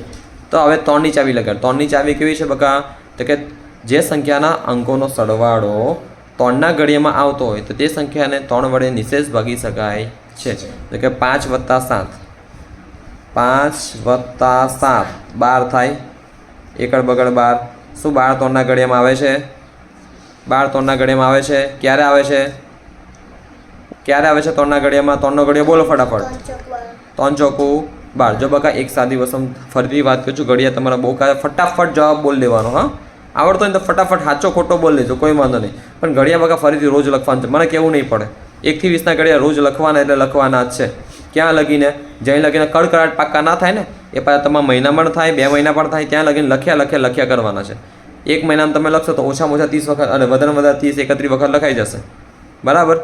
તો હવે 3 ની ચાવી લગાડ. 3 ની ચાવી કેવી છે બકા? તો કે જે સંખ્યાના અંકોનો સરવાળો 3 ના ઘડિયામાં આવતો હોય તો તે સંખ્યાને 3 વડે નિશેષ ભાગી શકાય છે. તો કે 5 + 7, 5 + 7 12 થાય. એકડ બગડ 12. શું 12 3 ના ઘડિયામાં આવે છે? 12 3 ના ઘડિયામાં આવે છે. ક્યારે આવે છે? ક્યારે આવે છે 3 ના ઘડિયામાં? 3 નો ઘડિયો બોલો ફટાફટ. 3 ચોકું 12. જો બકા એક સાદી વસમ ફરીથી વાત કરું છું, ઘડિયા તમારા બહુ ફટાફટ જવાબ બોલ દેવાનો. હા, આવડતો હોય તો ફટાફટ સાચો ખોટો બોલ લેજો, કોઈ વાંધો નહીં. પણ ઘડિયા બકા ફરીથી રોજ લખવાનું છે, મને કેવું નહીં પડે. 1 થી 20 ના ઘડિયા રોજ લખવાના, એટલે લખવાના જ છે. ક્યાં લગીને? જ્યાં લગીને કડકડાટ પાક્કા ના થાય ને, એ પાછા તમારા મહિનામાં પણ થાય, 2 મહિના પણ થાય, ત્યાં લગીને લખ્યા કરવાના છે. 1 મહિનામાં તમે લખશો તો ઓછામાં ઓછા 30 વખત, અને વધારે વધારે 30 31 વખત લખાઈ જશે. બરાબર?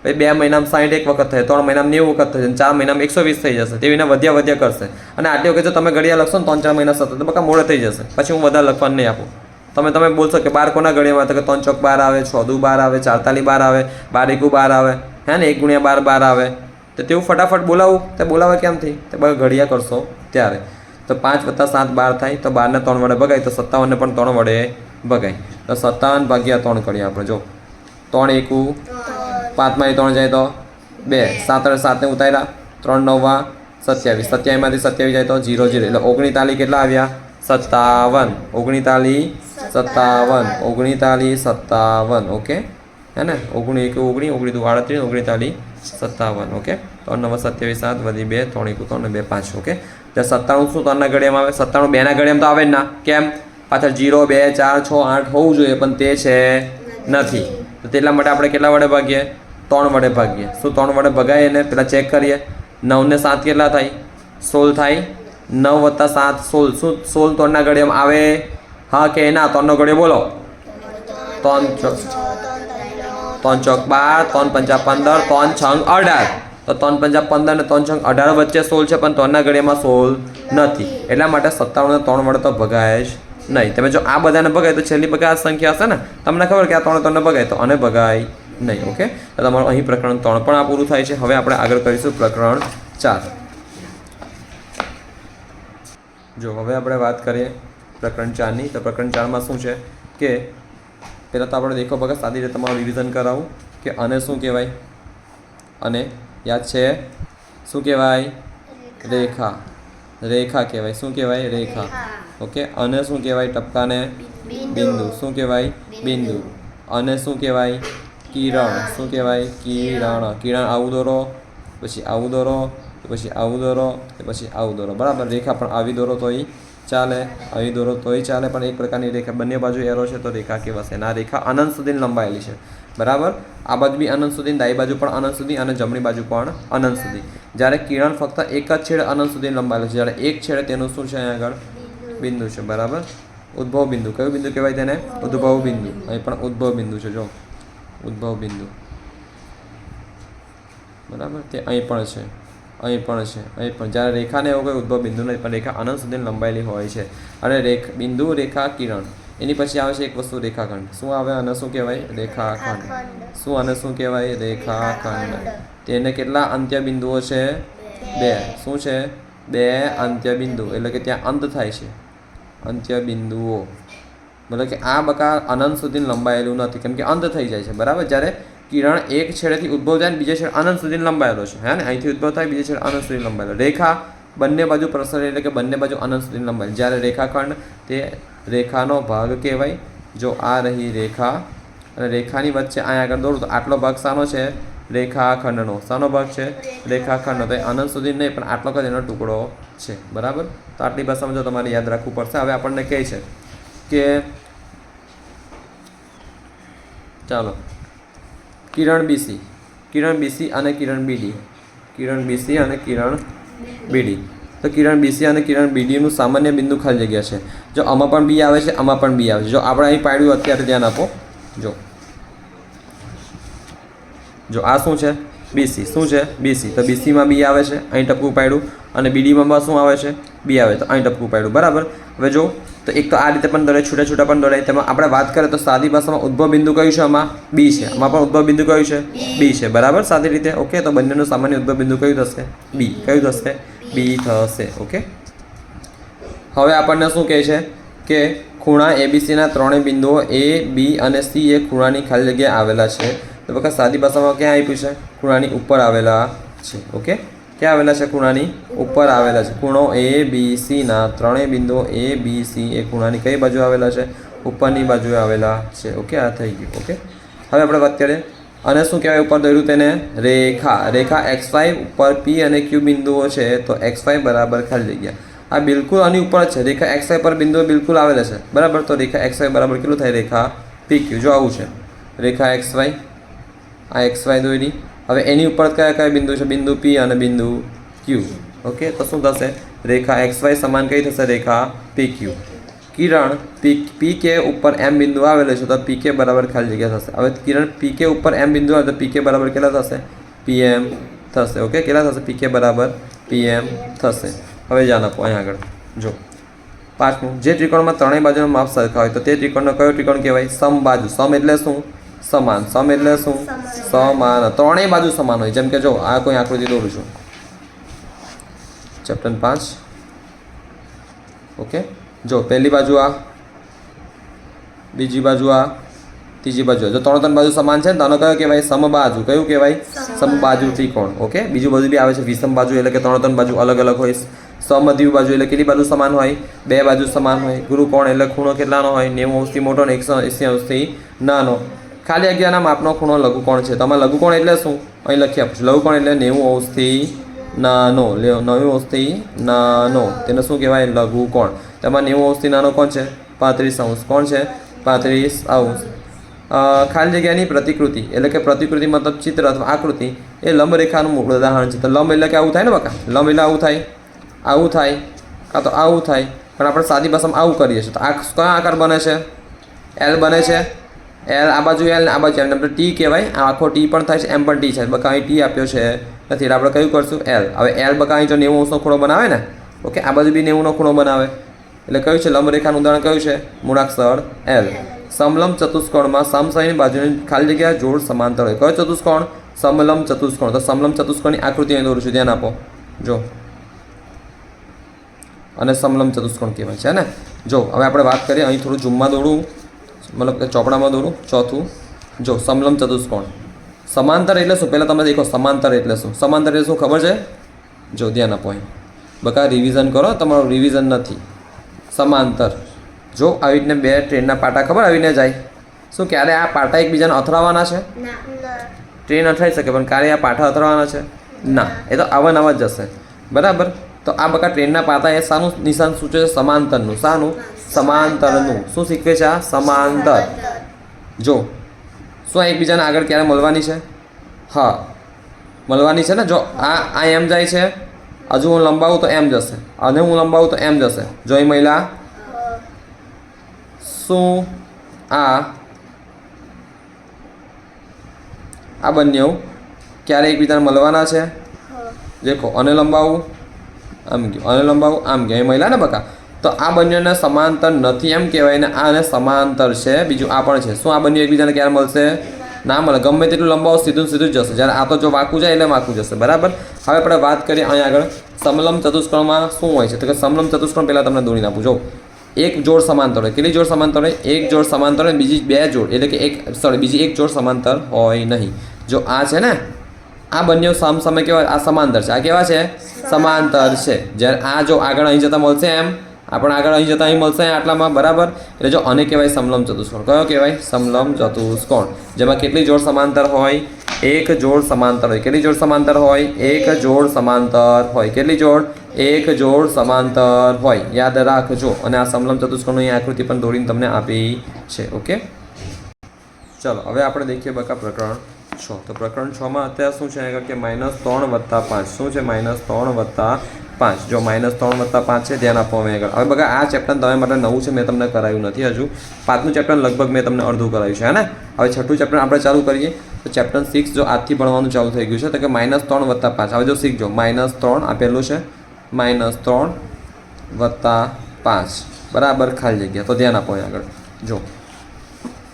પછી 2 મહિનામાં 61 વખત થાય, 3 મહિનામાં 90 વખત થશે, 4 મહિનામાં 120 થઈ જશે. તેવીને વધ્યા કરશે. અને આટલી વખત જો તમે ઘડિયા લખશો ને 3-4 મહિના સતત, તો બકા મોડે થઈ જશે. પછી હું વધારે લખવાનું નહીં આપું. તમે બોલશો કે 12 કોના ઘડિયામાં? તો કે 3 ચોક 12 આવે, 6 દુ 12 આવે, 4 તાલી 12 આવે, 12 એકુ 12 આવે, હે ને 1 × 12 12 આવે. તો તેવું ફટાફટ બોલાવું તે બોલાવે કેમથી? તે બકા ઘડિયા કરશો ત્યારે. તો 5 + 7 12 થાય. તો 12 ને 3 વડે ભગાય, તો 57 ને પણ 3 વડે ભગાય. તો 57 / 3 કરીએ આપણે. જો 3 એકુ 5 માંથી 3 જાય તો 2, 7 7 ને ઉતાર્યા, 3 9 27, 27 માંથી 27 જાય તો 0 0, એટલે 39 કેટલા આવ્યા? 57. 39 57, 39 57. ઓકે, હે ને 19 1 19, 19 2 38, 39 57. ઓકે, 3 9 27 7 વધી 2, 3 1 3 2 5. ઓકે, એટલે 97 શું 3 ના ઘડિયામાં આવે? 97 2 ના ઘડિયામાં તો આવે જ ના. કેમ? પાછળ 0 2 4 6 8 હોવું જોઈએ, પણ તે છે નથી. તો તેટલા માટે આપણે કેટલા વડે ભાગીએ? 3 વડે ભાગીએ. શું 3 વડે ભગાય? એને પહેલાં ચેક કરીએ. 9 ને 7 કેટલા થાય? 16 થાય. 9 + 7 16. શું 16 3 ના ઘડિયામાં આવે? હા કે ના? 3 નો ઘડિયો બોલો. 3 ચોક 12, 3 × 5 = 15, 3 × 18. તો 3 પંજા 15 ને 3 છંગ 18 વચ્ચે 16 છે પણ 3ના ઘડિયામાં 16 નથી, એટલા માટે 57 ને 3 વડે તો ભગાય જ નહીં. તમે જો આ બધાને ભગાય તો છેલ્લી ભગાય આ સંખ્યા હશે ને, તમને ખબર કે આ 3 3 ને ભગાય તો આને ભગાય નહીં. ઓકે, તો તમારું અહીં પ્રકરણ 3 પણ આ પૂરું થાય છે. હવે આપણે આગળ કરીશું પ્રકરણ 4. જો હવે આપણે વાત કરીએ પ્રકરણ 4ની, તો પ્રકરણ 4માં શું છે કે પહેલાં તો આપણે દેખો બગા સાદી રીતે તમારું રિવિઝન કરાવું કે આને શું કહેવાય, અને યાદ છે શું કહેવાય, રેખા. રેખા કહેવાય. શું કહેવાય, રેખા. ઓકે, અને શું કહેવાય, ટપકાને બિંદુ. શું કહેવાય, બિંદુ. અને શું કહેવાય, કિરણ. શું કહેવાય, કિરણ. કિરણ આવું દોરો, પછી આવું દોરો, પછી આવું દોરો, પછી આવું દોરો. બરાબર. રેખા પણ આવી દોરો તોય ચાલે, આવી દોરો તોય ચાલે, પણ એક પ્રકારની રેખા બંને બાજુ એરો છે તો રેખા કહેવાશે. અને આ રેખા અનંત સુધી લંબાયેલી છે. બરાબર. આ બાજુ બી અનંત સુધી, ડાબી બાજુ પણ અનંત સુધી, અને જમણી બાજુ પણ અનંત સુધી. જ્યારે કિરણ ફક્ત એક જ છેડે અનંત સુધી લંબાયેલું છે, જ્યારે એક છેડે તેનું શું છે અહીંયા આગળ, બિંદુ છે. બરાબર. ઉદ્ભવ બિંદુ. કયું બિંદુ કહેવાય તેને, ઉદ્ભવ બિંદુ. અહીં પણ ઉદ્ભવ બિંદુ છે. જો ઉદ્ભવ બિંદુ. બરાબર. તે અહીં પણ છે, અહીં પણ છે, અહીં પણ. જ્યારે રેખાને એવું કોઈ ઉદ્ભવ બિંદુ નથી, પણ રેખા અનંત સુધી લંબાયેલી હોય છે. અને બિંદુ, રેખા, કિરણ, એની પછી આવે છે એક વસ્તુ રેખાખંડ. શું આવે, અને શું કહેવાય, રેખાખંડ. શું અને શું કહેવાય, રેખાખંડ. તેને કેટલા અંત્ય બિંદુઓ છે, 2. શું છે, 2 અંત્ય બિંદુ, એટલે કે ત્યાં અંત થાય છે, અંત્ય બિંદુઓ. મતલબ કે આ બકા અનંત સુધી લંબાયેલું નથી, કેમ કે અંત થઈ જાય છે. બરાબર. જ્યારે કિરણ એક છેડેથી ઉદ્ભવ જાય ને બીજા છેડે અનંત સુધી લંબાયેલો છે, હે ને, અહીંથી ઉદ્ભવ થાય બીજા છેડે અનંત સુધી લંબાયેલો. રેખા બંને બાજુ પ્રસરે, એટલે કે બંને બાજુ અનંત સુધી લંબાયેલી. જ્યારે રેખાખંડ તે રેખાનો ભાગ કહેવાય. જો આ રહી રેખા, અને રેખાની વચ્ચે અહીંયા આગળ દોરું તો આટલો ભાગ શાનો છે, રેખાખંડનો. શાનો ભાગ છે, રેખાખંડનો. તો એ અનંત સુધી નહીં, પણ આટલો જ એનો ટુકડો છે. બરાબર. તો આટલી ભાષામાં જો તમારે યાદ રાખવું પડશે. હવે આપણને કહે છે કે ચાલો કિરણ બીસી, કિરણ બીસી અને કિરણ બીડી, કિરણ બીસી અને કિરણ બીડી. તો કિરણ બીસી અને કિરણ બીડીનું સામાન્ય બિંદુ ખાલી જગ્યા છે. જો આમાં પણ બી આવે છે, આમાં પણ બી આવે છે. જો આપણે અહીં પાડ્યું અત્યારે ધ્યાન આપો. જો આ શું છે, બીસી. શું છે, બીસી. તો બીસીમાં બી આવે છે, અહીં ટપકું પાડ્યું. અને બીડીમાં શું આવે છે, બી આવે, તો અહીં ટપકું પાડ્યું. બરાબર. હવે જો તો એક તો આ રીતે પણ દોરાય, છૂટા છૂટા પણ દોરાય. તેમાં આપણે વાત કરીએ તો સાદી ભાષામાં ઉદ્ભવ બિંદુ કયું છે, આમાં બી છે. આમાં પણ ઉદ્ભવ બિંદુ કયું છે, બી છે. બરાબર. સાદી રીતે. ઓકે, તો બંનેનું સામાન્ય ઉદ્ભવ બિંદુ કયું થશે, બી. કયું થશે, બી થશે. ઓકે. હવે આપણને શું કહે છે કે ખૂણા એબીસીના 3 બિંદુઓ એ, બી અને સી એ ખૂણાની ખાલી જગ્યાએ આવેલા છે. તો બકા સાદી ભાષામાં ક્યાં આપ્યું છે, ખૂણાની ઉપર આવેલા છે. ઓકે, ક્યાં આવેલા છે, ખૂણાની ઉપર આવેલા છે. ખૂણો એ બી સીના 3 બિંદુઓ એ, બી, સી એ ખૂણાની કઈ બાજુ આવેલા છે, ઉપરની બાજુએ આવેલા છે. ઓકે, આ થઈ ગયું. ઓકે, હવે આપણે વાત કરીએ અને શું કહેવાય, ઉપર દોર્યું તેને રેખા. રેખા XY ઉપર P અને Q બિંદુઓ છે, તો XY બરાબર ખાલી જગ્યા. આ બિલકુલ આની ઉપર જ છે. રેખા XY પર બિંદુઓ બિલકુલ આવેલા છે. બરાબર. તો રેખા XY બરાબર કેટલું થાય, રેખા PQ. જો આવું છે, રેખા XY, આ XY દોરી. હવે એની ઉપર કયા કયા બિંદુ છે, બિંદુ P અને બિંદુ Q. ઓકે, તો શું થશે, રેખા XY સમાન કઈ થશે, રેખા PQ. કિરણ PK ઉપર M બિંદુ આવેલો છે, તો PK બરાબર ખાલી જગ્યા થશે. હવે કિરણ PK ઉપર M બિંદુ આવે તો PK બરાબર કેટલા થશે, PM થશે. ઓકે, કેટલા થશે, PK બરાબર PM થશે. હવે ધ્યાન આપો અહીં આગળ. જો 5મું, જે ત્રિકોણમાં 3 બાજુનો માપ સરખા હોય તો તે ત્રિકોણનો કયો ત્રિકોણ કહેવાય, સમબાજુ. સમ એટલે શું, સમાન. સમ એટલે શું, સમાન. 3 બાજુ સમાન હોય. જેમ કે જો આ કોઈ આકૃતિ દોરું છું, ચેપ્ટર 5. ઓકે, જો પહેલી બાજુ આ, બીજી બાજુ આ, ત્રીજી બાજુ. જો 3 બાજુ સમાન છે ને તો આનો કયો કહેવાય, સમબાજુ. કયું કહેવાય, સમબાજુ ત્રિકોણ. ઓકે, બીજું બધું બી આવે છે વિષમ બાજુ, એટલે કે 3 બાજુ અલગ અલગ હોય. સમદ્વિ બાજુ એટલે કેટલી બાજુ સમાન હોય, 2 બાજુ સમાન હોય. ગુરુકોણ એટલે ખૂણો કેટલાનો હોય, 90 અંશથી મોટો અને 180 અંશથી નાનો. ખાલી જગ્યાના માપનો ખૂણો લઘુકોણ છે. તમારે લઘુકોણ એટલે શું, અહીં લખી આપું છું. લઘુકોણ એટલે 90 અંશથી નાનો, 90 અંશથી નાનો, તેને શું કહેવાય, લઘુકોણ. તેમાં 90 અંશથી નાનો કોણ છે, 35 અંશ. કોણ છે, 35 અંશ. ખાલી જગ્યાની પ્રતિકૃતિ એટલે કે પ્રતિકૃતિ મતલબ ચિત્ર અથવા આકૃતિ એ લંબરેખાનું મૂળ ઉદાહરણ છે. તો લંબ એટલે કે આવું થાય ને બકા, લંબ એટલે આવું થાય, આવું થાય, કાં તો આવું થાય. પણ આપણે સાદી ભાષામાં આવું કરીએ છીએ. તો આ કયા આકાર બને છે, L બને છે. L આ બાજુ L ને આ બાજુ L, આપણે ટી કહેવાય. આ આખો ટી પણ થાય છે, એમ પણ ટી છે. બકા અહીં ટી આપ્યો છે, એટલે થીટા આપણે કયું કરશું એલ. હવે એલ બકા અહીં જો 90 ખૂણો બનાવે ને, ઓકે, આ બાજુ બી 90 ખૂણો બનાવે એટલે કયું છે લંબરેખાનું ઉદાહરણ કયું છે મૂળાક્ષર એલ. સમલંબ ચતુષ્કોણમાં સમસમની બાજુની ખાલી જગ્યા જોડ સમાંતર હોય. કયો ચતુષ્કોણ? સમલંબ ચતુષ્કોણ. તો સમલંબ ચતુષ્કોણની આકૃતિ અહીં દોરું છું, ધ્યાન આપો જો, અને સમલંબ ચતુષ્કોણ કહેવાય છે ને. જો હવે આપણે વાત કરીએ, અહીં થોડું ઝૂમમાં દોરું, મતલબ કે ચોપડામાં દોરું. ચોથું જો સમલંબ ચતુષ્કોણ. સમાંતર એટલે શું પહેલાં તમે દેખો, સમાંતર એટલે શું? સમાંતર એટલે શું ખબર છે? જો ધ્યાન આપો, અહીં બકા રિવિઝન કરો, તમારું રિવિઝન નથી. સમાંતર જો આવી રીતને બે ટ્રેનના પાટા ખબર આવીને જાય, શું ક્યારે આ પાટા એકબીજાને અથડાવાના છે? ટ્રેન અથડાઈ શકે પણ ક્યારે આ પાટા અથડાવાના છે? ના, એ તો આવા જ જશે, બરાબર. તો આ બકા ટ્રેનના પાટા એ શાનું નિશાન સૂચવે છે? સમાંતરનું. શાનું? સમાંતરનું. શું શીખવે છે આ? સમાંતર. જો શું આ એકબીજાને આગળ ક્યારે મળવાની છે? હા, મળવાની છે ને. જો આ એમ જાય છે, હજુ હું લંબાવું તો એમ જશે, અને હું લંબાવું તો એમ જશે. જો એ મહિલા શું આ બંને ક્યારે એકબીજાને મળવાના છે? દેખો, અને લંબાવું આમ ગયું, અને લંબાવું આમ ગયું, એ મહિલા ને બકા. તો આ બંનેને સમાંતર નથી એમ કહેવાય ને આને સમાંતર છે. બીજું આ પણ છે. શું આ બંને એકબીજાને ક્યારે મળશે? ના મળે. ગમે તેટલું લંબાવો સીધું સીધું જ જશે. જ્યારે આ તો જો વાંકું જાય એટલે વાંકું જશે, બરાબર. હવે આપણે વાત કરીએ અહીં આગળ સમલંબ ચતુષ્કોણમાં શું હોય છે. તો કે સમલંબ ચતુષ્કોણ પહેલાં તમને દોરીને આપું. જો એક જોડ સમાંતર હોય. કેટલી જોડ સમાંતર હોય? એક જોડ સમાંતર હોય, બીજી બે જોડ એટલે કે બીજી એક જોડ સમાંતર હોય નહીં. જો આ છે ને, આ બંને સામસામે કેવા? આ સમાંતર છે. આ કેવા છે? સમાંતર છે. જ્યારે આ જો આગળ અહીં જતાં મળશે એમ, આપણે આગળ અહીં જતાં અહીં મળશે આટલામાં, બરાબર. એટલે જો આને કહેવાય સમલંબ ચતુષ્કોણ. કયો કહેવાય? સમલંબ ચતુષ્કોણ. જેમાં કેટલી જોડ સમાંતર હોય? એક જોડ સમાંતર હોય. કેટલી જોડ સમાંતર હોય? એક જોડ સમાંતર હોય. કેટલી જોડ? એક જોડ સમાંતર હોય. યાદ રાખજો. અને આ સમલંબ ચતુષ્કોણની આકૃતિ પણ દોરીને તમને આપી છે, ઓકે. ચલો હવે આપણે દેખીએ બકા પ્રકરણ 6. તો પ્રકરણ 6માં અત્યારે શું છે આગળ કે -3 + 5. શું છે? -3 + 5. જો -3 + 5 છે, ધ્યાન આપો હવે આગળ. હવે બકા આ ચેપ્ટર તમારા માટે નવું છે, મેં તમને કરાયું નથી હજુ. 5મું ચેપ્ટર લગભગ મેં તમને અડધું કરાવ્યું છે, હે ને. હવે 6ઠું ચેપ્ટર આપણે ચાલુ કરીએ. તો ચેપ્ટર 6 જો આજથી ભણવાનું ચાલુ થઈ ગયું છે, તો કે -3 + 5. હવે જો શીખજો, -3 આ પહેલું છે, -3 + 5 બરાબર ખાલી જગ્યા. તો ધ્યાન આપો અહીં આગળ. જો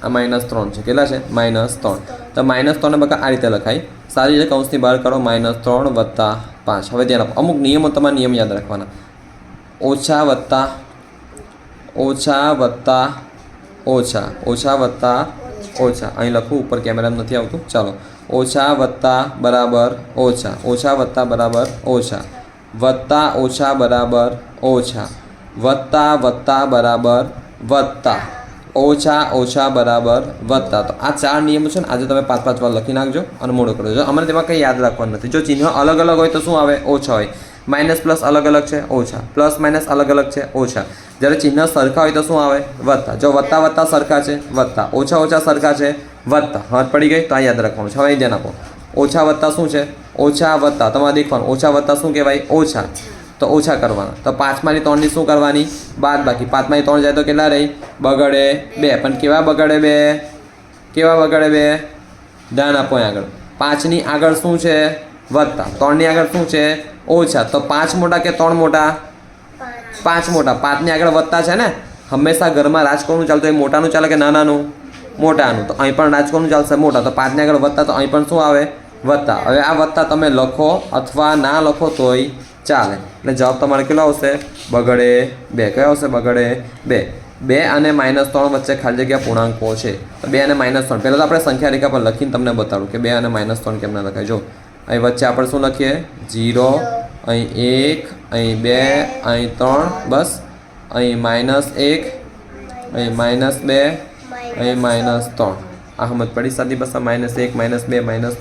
આ -3 છે. કેટલા છે? -3. તો -3 ને બકા આ રીતે લખાય. સારી રીતે કૌંસની બહાર કરો. -3 + 5. હવે ધ્યાન આપો, અમુક નિયમો, તમારા નિયમ યાદ રાખવાના. ઓછા વત્તા ઓછા અહીં લખવું, ઉપર કેમેરામાં નથી આવતું. ચાલો, ઓછા વત્તા બરાબર ઓછા, ઓછા વત્તા બરાબર ઓછા, વત્તા ઓછા બરાબર ઓછા, વત્તા વત્તા બરાબર વત્તા, ઓછા બરાબર વત્તા. તો આ 4 નિયમો છે ને, આજે તમે 5-5 વાર લખી નાખજો અને મોડો કરજો. જો અમારે તેમાં કંઈ યાદ રાખવાનું નથી. જો ચિહ્ન અલગ અલગ હોય તો શું આવે? ઓછા હોય. માઇનસ પ્લસ અલગ અલગ છે, ઓછા. પ્લસ માઇનસ અલગ અલગ છે, ઓછા. જ્યારે ચિહ્ન સરખા હોય તો શું આવે? વત્તા. જો વત્તા વત્તા સરખા છે, વત્તા. ઓછા સરખા છે, વત્તા. હાથ પડી ગઈ તો આ યાદ રાખવાનું છે. હવે ધ્યાન આપો, ઓછા વત્તા શું છે? ઓછા વત્તા. તમારે દેખવાનું, ઓછા વત્તા શું કહેવાય? ઓછા. તો ઓછા કરવાના. તો 5માંથી 3ની શું કરવાની? બાદ બાકી. 5માંથી 3 જાય તો કેટલા રહી? બગડે 2. પણ કેવા બગડે 2? કેવા બગડે 2? ધ્યાન આપો આગળ. 5ની આગળ શું છે? વત્તા. 3ની આગળ શું છે? ઓછા. તો 5 મોટા કે 3 મોટા? 5 મોટા. 5ની આગળ વત્તા છે ને. હંમેશા ઘરમાં રાજકોટનું ચાલતું હોય, મોટાનું ચાલે કે નાનાનું? મોટાનું. તો અહીં પણ રાજકોટનું ચાલશે, મોટા. તો 5ની આગળ વત્તા, તો અહીં પણ શું આવે? વત્તા. હવે આ વત્તા તમે લખો અથવા ના લખો તોય ચાલે. એટલે જવાબ તમારે કેટલો આવશે? બગડે 2. કયો આવશે? બગડે 2. 2 અને -3 વચ્ચે ખાલી જગ્યા પૂર્ણાંકો છે. તો 2 અને -3 પહેલાં તો આપણે સંખ્યા રેખા પર લખીને તમને બતાડું કે 2 અને -3 કેમ ના લખાય. જો અહીં વચ્ચે આપણે શું લખીએ? 0, અહીં 1, અહીં 2, અહીં 3, બસ. અહીં -1, અહીં -2, અહીં -3. આ સમજ પડી સાદી બસ. -1, -2,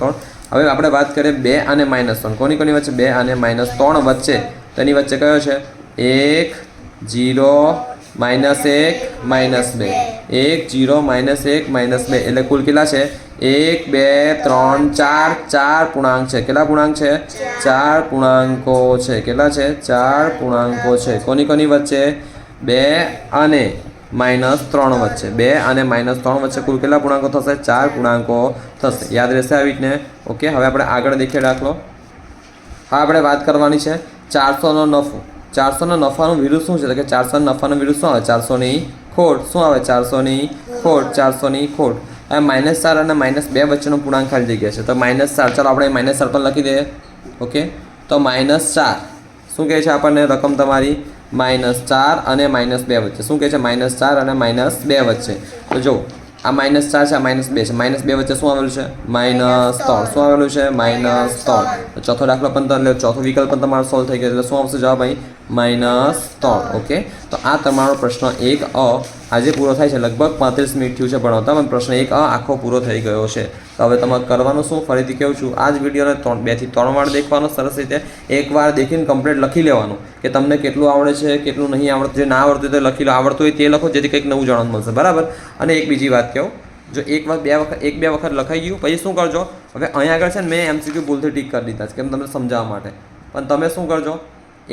-3. હવે આપણે વાત કરીએ 2 અને -3. કોની વચ્ચે? 2 અને -3 વચ્ચે. તેની વચ્ચે કયો છે? 1, 0, -1, -2. 1, 0, -1, -2. એટલે કુલ કેટલા છે? 1, 2, 3, 4 પૂર્ણાંક છે. કેટલા પૂર્ણાંક છે? 4 પૂર્ણાંકો છે. કેટલા છે? 4 પૂર્ણાંકો છે. કોની વચ્ચે? 2 અને -3 વચ્ચે. 2 અને -3 વચ્ચે કુલ કેટલા પૂર્ણાંકો થશે? 4 પૂર્ણાંકો થશે. યાદ રહેશે આવી રીતને, ઓકે. હવે આપણે આગળ દેખીએ દાખલો. હા આપણે વાત કરવાની છે 400નો નફો. 400નો નફાનું વિરુદ્ધ શું છે? તો કે 400 નફાનું વિરુદ્ધ શું આવે? 400ની ખોટ. શું આવે? 400ની ખોટ. 400ની ખોટ. હવે -4 અને -2 વચ્ચેનો પૂર્ણાંક ખાલી જગ્યા છે તો -4. ચાલો આપણે -4 પર લખી દઈએ. ઓકે, તો -4 શું કહે છે આપણને? રકમ તમારી -4 અને -2 વચ્ચે. શું કહે છે? -4 અને -2 વચ્ચે. તો જો આ -4 છે, આ -2 છે. -2 વચ્ચે શું આવેલું છે? -3. શું આવેલું છે? -3. તો ચોથો દાખલો પણ એટલે ચોથો વિકલ્પ પણ તમારો સોલ્વ થઈ ગયો. એટલે શું આવશે જવાબ અહીં? -3. ઓકે, તો આ તમારો પ્રશ્ન 1A આજે પૂરો થાય છે. લગભગ 35 મિનિટ થયું છે ભણાવતા, પણ પ્રશ્ન 1A આખો પૂરો થઈ ગયો છે. તો હવે તમારે કરવાનું શું? ફરીથી કહું છું, આ જ વિડીયોને 2 થી 3 વાર દેખવાનો સરસ રીતે. એકવાર દેખીને કમ્પ્લીટ લખી લેવાનું કે તમને કેટલું આવડે છે, કેટલું નહીં આવડતું. જે ના આવડતું તો લખી લો, આવડતું હોય તે લખો, જેથી કંઈક નવું જાણવા મળશે. બરાબર. અને એક બીજી વાત કહું, જો એક બે વખત લખાઈ ગયું પછી શું કરજો? હવે અહીંયા આગળ છે ને મેં MCQ ભૂલથી ટીક કરી દીધા છે કેમ તમને સમજાવવા માટે. પણ તમે શું કરજો?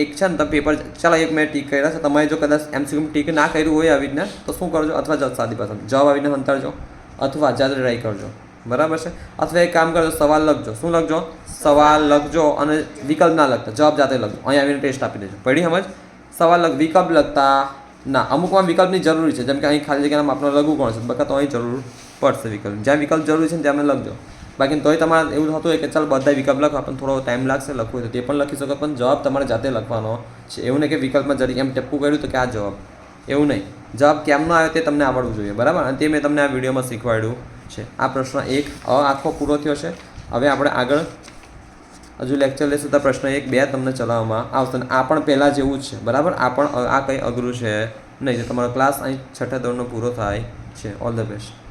એક છે ને તમે પેપર, ચાલો એક મેં ટીક કર્યા છે, તમારે જો કદાચ MCQ ટીક ના કર્યું હોય આવી રીતના તો શું કરજો? અથવા સાદી પાસે જવાબ આવીને હંતાડજો અથવા જાતે ટ્રાય કરજો. બરાબર છે. અથવા એક કામ કરજો, સવાલ લખજો. શું લખજો? સવાલ લખજો અને વિકલ્પ ના લખતા, જવાબ જાતે લખજો. અહીંયા આવીને ટેસ્ટ આપી દેજો. પડી સમજ? સવાલ વિકલ્પ લખતા ના. અમુકમાં વિકલ્પની જરૂરી છે, જેમ કે અહીં ખાલી જગ્યામાં આપણો લઘુ કોણ છે બકા, તો અહીં જરૂર પડશે વિકલ્પ. જ્યાં વિકલ્પ જરૂરી છે ને ત્યાં લખજો. બાકી તોય તમારે એવું થતું હોય કે ચાલ બધા વિકલ્પ લખો, પણ થોડો ટાઈમ લાગશે લખવું હોય તો તે પણ લખી શકો, પણ જવાબ તમારે જાતે લખવાનો છે. એવું નહીં કે વિકલ્પમાં જરી એમ ટેપકું કર્યું તો કે આ જવાબ, એવું નહીં. જવાબ કેમનો આવે તે તમને આવડવું જોઈએ. બરાબર. અને તે મેં તમને આ વિડીયોમાં શીખવાડ્યું છે. આ પ્રશ્ન 1A આખો પૂરો થયો છે. હવે આપણે આગળ હજુ લેક્ચર લઈશું તો પ્રશ્ન 1, 2 તમને ચલાવવામાં આવશે. આ પણ પહેલાં જેવું જ છે. બરાબર. આ પણ આ કંઈ અઘરું છે નહીં. તમારો ક્લાસ અહીં 6ઠા ધોરણનો પૂરો થાય છે. All the best.